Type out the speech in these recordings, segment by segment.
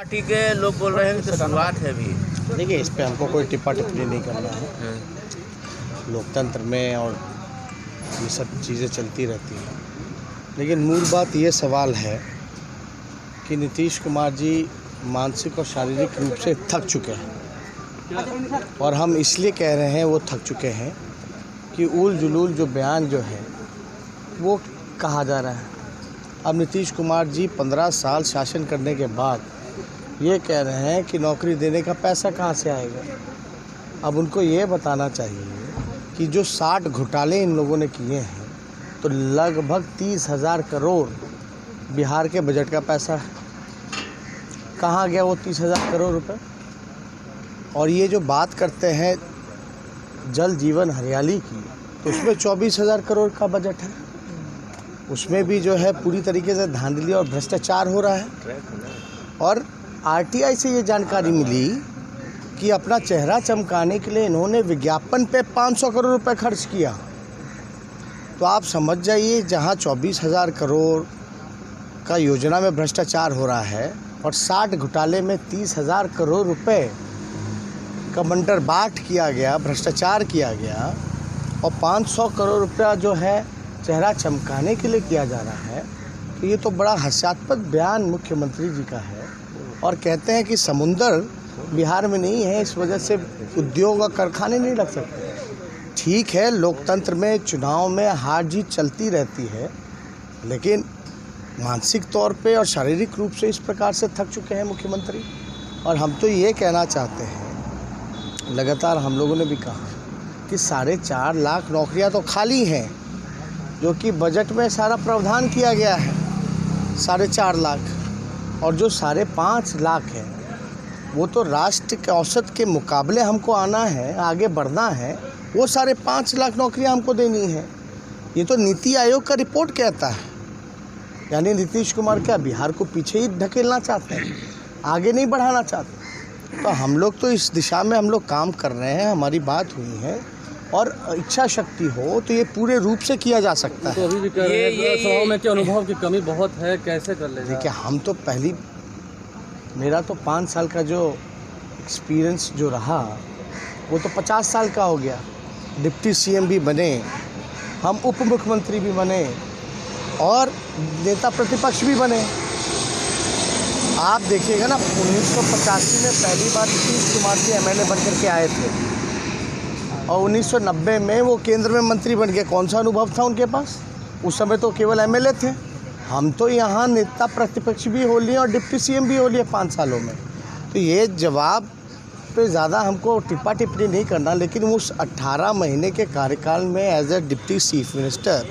Party के लोग बोल रहे हैं कि शुरुआत है अभी। देखिए, इस पे हमको कोई टिप्पणी नहीं करना है। लोकतंत्र में और ये सब चीज़ें चलती रहती हैं, लेकिन मूल बात ये सवाल है कि नीतीश कुमार जी मानसिक और शारीरिक रूप से थक चुके हैं, और हम इसलिए कह रहे हैं वो थक चुके हैं कि उल जुलूल जो बयान जो है वो कहा जा रहा है। अब नीतीश कुमार जी 15 साल शासन करने के बाद ये कह रहे हैं कि नौकरी देने का पैसा कहाँ से आएगा। अब उनको ये बताना चाहिए कि जो 60 घोटाले इन लोगों ने किए हैं, तो लगभग 30,000 करोड़ बिहार के बजट का पैसा है। कहाँ गया वो 30,000 करोड़ रुपए। और ये जो बात करते हैं जल जीवन हरियाली की, तो उसमें 24,000 करोड़ का बजट है। उसमें भी जो है पूरी तरीके से धांधली और भ्रष्टाचार हो रहा है। और आरटीआई से ये जानकारी मिली कि अपना चेहरा चमकाने के लिए इन्होंने विज्ञापन पे 500 करोड़ रुपए खर्च किया। तो आप समझ जाइए, जहां 24,000 करोड़ का योजना में भ्रष्टाचार हो रहा है और 60 घोटाले में 30,000 करोड़ रुपए का बंटरबाट किया गया, भ्रष्टाचार किया गया, और 500 करोड़ रुपया जो है चेहरा चमकाने के लिए किया जा रहा है, तो ये तो बड़ा हास्यास्पद बयान मुख्यमंत्री जी का है। और कहते हैं कि समुंदर बिहार में नहीं है, इस वजह से उद्योग और कारखाने नहीं लग सकते। ठीक है, लोकतंत्र में चुनाव में हार जीत चलती रहती है, लेकिन मानसिक तौर पे और शारीरिक रूप से इस प्रकार से थक चुके हैं मुख्यमंत्री। और हम तो ये कहना चाहते हैं, लगातार हम लोगों ने भी कहा कि 4.5 लाख नौकरियां तो खाली हैं, जो कि बजट में सारा प्रावधान किया गया है 4.5 लाख, और जो 5.5 लाख है वो तो राष्ट्र के औसत के मुकाबले हमको आना है, आगे बढ़ना है। वो 5.5 लाख नौकरियां हमको देनी है। ये तो नीति आयोग का रिपोर्ट कहता है। यानी नीतीश कुमार क्या बिहार को पीछे ही ढकेलना चाहते हैं, आगे नहीं बढ़ाना चाहते। तो हम लोग तो इस दिशा में हम लोग काम कर रहे हैं, हमारी बात हुई है, और इच्छा शक्ति हो तो ये पूरे रूप से किया जा सकता है। तो अभी भी कह रहे हैं सभाओं में कि अनुभव की कमी बहुत है, कैसे कर लेंगे? देखिए, हम तो मेरा तो 5 साल का जो एक्सपीरियंस जो रहा वो तो 50 साल का हो गया। डिप्टी सीएम भी बने, हम उप मुख्यमंत्री भी बने, और नेता प्रतिपक्ष भी बने। आप देखिएगा ना, 1985 में पहली बार नीतीश कुमार जी एमएलए बन करके आए थे, और 1990 में वो केंद्र में मंत्री बन गए। कौन सा अनुभव था उनके पास? उस समय तो केवल एमएलए थे। हम तो यहाँ नेता प्रतिपक्ष भी हो लिए और डिप्टी सीएम भी हो लिए 5 सालों में। तो ये जवाब पे ज़्यादा हमको टिप्पणी नहीं करना, लेकिन उस 18 महीने के कार्यकाल में as a deputy chief minister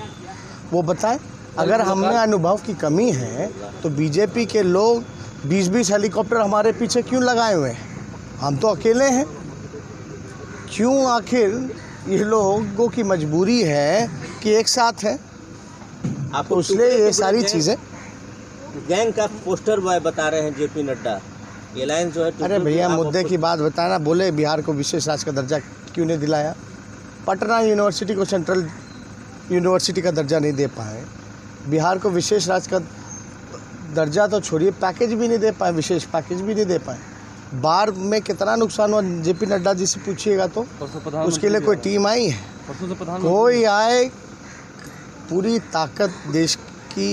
वो बताएं। अगर हमें अनुभव की कमी है तो बीजेपी के लोग 20-20 हेलीकॉप्टर हमारे पीछे क्यों लगाए हुए हैं? हम तो अकेले हैं। क्यों आखिर ये लोगों की मजबूरी है कि एक साथ है? आपको इसलिए ये सारी चीज़ें गैंग का पोस्टर बॉय बता रहे हैं जेपी नड्डा। ये लाइन जो है, अरे भैया, मुद्दे की बात बताना। बोले बिहार को विशेष राज्य का दर्जा क्यों नहीं दिलाया? पटना यूनिवर्सिटी को सेंट्रल यूनिवर्सिटी का दर्जा नहीं दे पाए, बिहार को विशेष राज्य का दर्जा तो छोड़िए, पैकेज भी नहीं दे पाए, विशेष पैकेज भी नहीं दे पाए। बाढ़ में कितना नुकसान हुआ जेपी नड्डा जी से पूछिएगा तो। उसके लिए कोई टीम आई है? कोई आए? पूरी ताकत देश की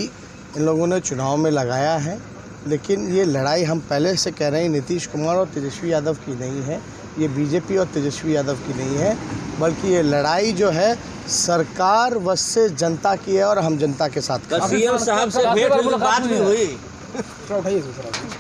इन लोगों ने चुनाव में लगाया है। लेकिन ये लड़ाई हम पहले से कह रहे हैं, नीतीश कुमार और तेजस्वी यादव की नहीं है, ये बीजेपी और तेजस्वी यादव की नहीं है, बल्कि ये लड़ाई जो है सरकार वश से जनता की है, और हम जनता के साथ। सीएम साहब से भेंट हुई, बात भी हुई।